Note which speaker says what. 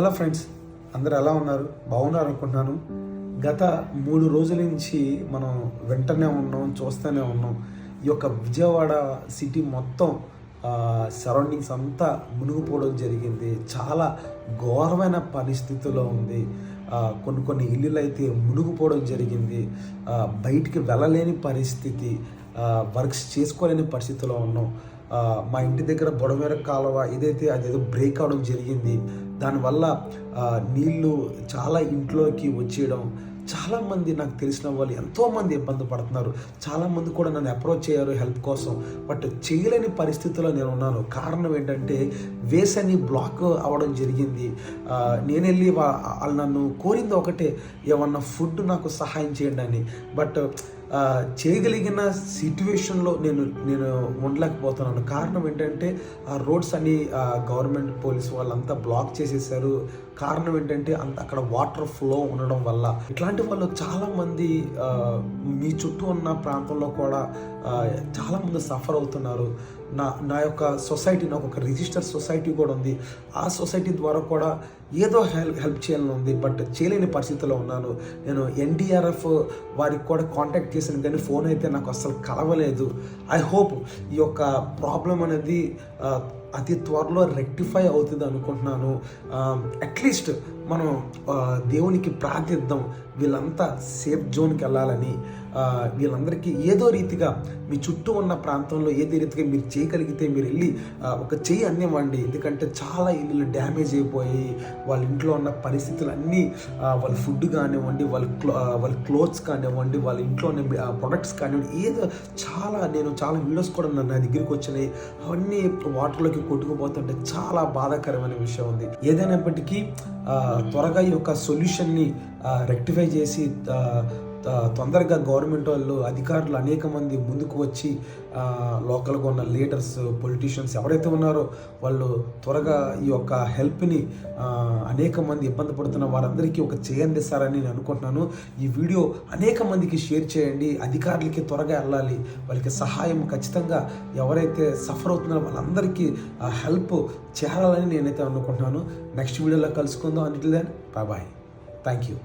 Speaker 1: Hello friends, అందరు ఎలా ఉన్నారు? బాగున్నారు అనుకుంటున్నాను. గత 3 రోజుల నుంచి మనం వెంటనే ఉన్నాం, చూస్తూనే ఉన్నాం. ఈ యొక్క విజయవాడ సిటీ మొత్తం సరౌండింగ్స్ అంతా మునిగిపోవడం జరిగింది. చాలా ఘోరమైన పరిస్థితిలో ఉంది. కొన్ని ఇల్లులు అయితే మునిగిపోవడం జరిగింది. బయటికి వెళ్ళలేని పరిస్థితి, వర్క్స్ చేసుకోలేని పరిస్థితిలో ఉన్నాం. మా ఇంటి దగ్గర బుడమేర కాలువ అదేదో బ్రేక్ అవడం జరిగింది. దానివల్ల నీళ్ళు చాలా ఇంట్లోకి వచ్చేయడం, చాలామంది నాకు తెలిసిన వాళ్ళు ఎంతోమంది ఇబ్బంది పడుతున్నారు. చాలామంది కూడా నన్ను అప్రోచ్ అయ్యారు హెల్ప్ కోసం. బట్ చేయలేని పరిస్థితిలో నేను ఉన్నాను. కారణం ఏంటంటే వేస్ అని బ్లాక్ అవ్వడం జరిగింది. నేను వెళ్ళి వాళ్ళు నన్ను కోరింది ఒకటే, ఏమన్నా ఫుడ్ నాకు సహాయం చేయండి అని. బట్ చేయగలిగిన సిట్యువేషన్లో నేను ఉండలేకపోతున్నాను. కారణం ఏంటంటే ఆ రోడ్స్ అన్ని గవర్నమెంట్ పోలీసు వాళ్ళంతా బ్లాక్ చేసేసారు. కారణం ఏంటంటే అక్కడ వాటర్ ఫ్లో ఉండడం వల్ల. ఇట్లాంటి వాళ్ళు చాలామంది మీ చుట్టూ ఉన్న ప్రాంతంలో కూడా చాలామంది సఫర్ అవుతున్నారు. నా యొక్క సొసైటీ, నాకు ఒక రిజిస్టర్ సొసైటీ కూడా ఉంది. ఆ సొసైటీ ద్వారా కూడా ఏదో హెల్ప్ చేయాలని ఉంది. బట్ చేయలేని పరిస్థితిలో ఉన్నాను. నేను ఎన్డీఆర్ఎఫ్ వారికి కూడా కాంటాక్ట్ చేశాను, కానీ ఫోన్ అయితే నాకు అస్సలు కలవలేదు. ఐ హోప్ ఈ యొక్క ప్రాబ్లం అనేది అతి త్వరలో రెక్టిఫై అవుతుంది అనుకుంటున్నాను. అట్లీస్ట్ మనం దేవునికి ప్రార్థిద్దాం, వీళ్ళంతా సేఫ్ జోన్కి వెళ్ళాలని. వీళ్ళందరికీ ఏదో రీతిగా మీ చుట్టూ ఉన్న ప్రాంతంలో ఏదో రీతిగా మీరు చేయగలిగితే మీరు వెళ్ళి ఒక చెయ్యి అందివ్వండి. ఎందుకంటే చాలా ఇల్లు డ్యామేజ్ అయిపోయి వాళ్ళ ఇంట్లో ఉన్న పరిస్థితులు అన్నీ, వాళ్ళ ఫుడ్ కానివ్వండి, వాళ్ళ క్లోత్స్ కానివ్వండి, వాళ్ళ ఇంట్లో ఉన్న ప్రొడక్ట్స్ కానివ్వండి, నేను చాలా వీడియోస్ కూడా నా దగ్గరికి వచ్చినాయి. అవన్నీ వాటర్లోకి కొట్టుకుపోతుంటే చాలా బాధాకరమైన విషయం ఉంది. ఏదైనప్పటికీ త్వరగా ఈ యొక్క సొల్యూషన్ని రెక్టిఫై చేసి తొందరగా గవర్నమెంట్ వాళ్ళు, అధికారులు అనేక మంది ముందుకు వచ్చి లోకల్గా ఉన్న లీడర్స్, పొలిటీషియన్స్ ఎవరైతే ఉన్నారో వాళ్ళు త్వరగా ఈ యొక్క హెల్ప్ని అనేక మంది ఇబ్బంది పడుతున్న వారందరికీ ఒక చేయందిస్తారని నేను అనుకుంటున్నాను. ఈ వీడియో అనేక మందికి షేర్ చేయండి. అధికారులకి త్వరగా వెళ్ళాలి, వాళ్ళకి సహాయం ఖచ్చితంగా ఎవరైతే సఫర్ అవుతున్నారో వాళ్ళందరికీ హెల్ప్ చేరాలని నేనైతే అనుకుంటున్నాను. నెక్స్ట్ వీడియోలో కలుసుకుందాం. Until then bye. Thank you.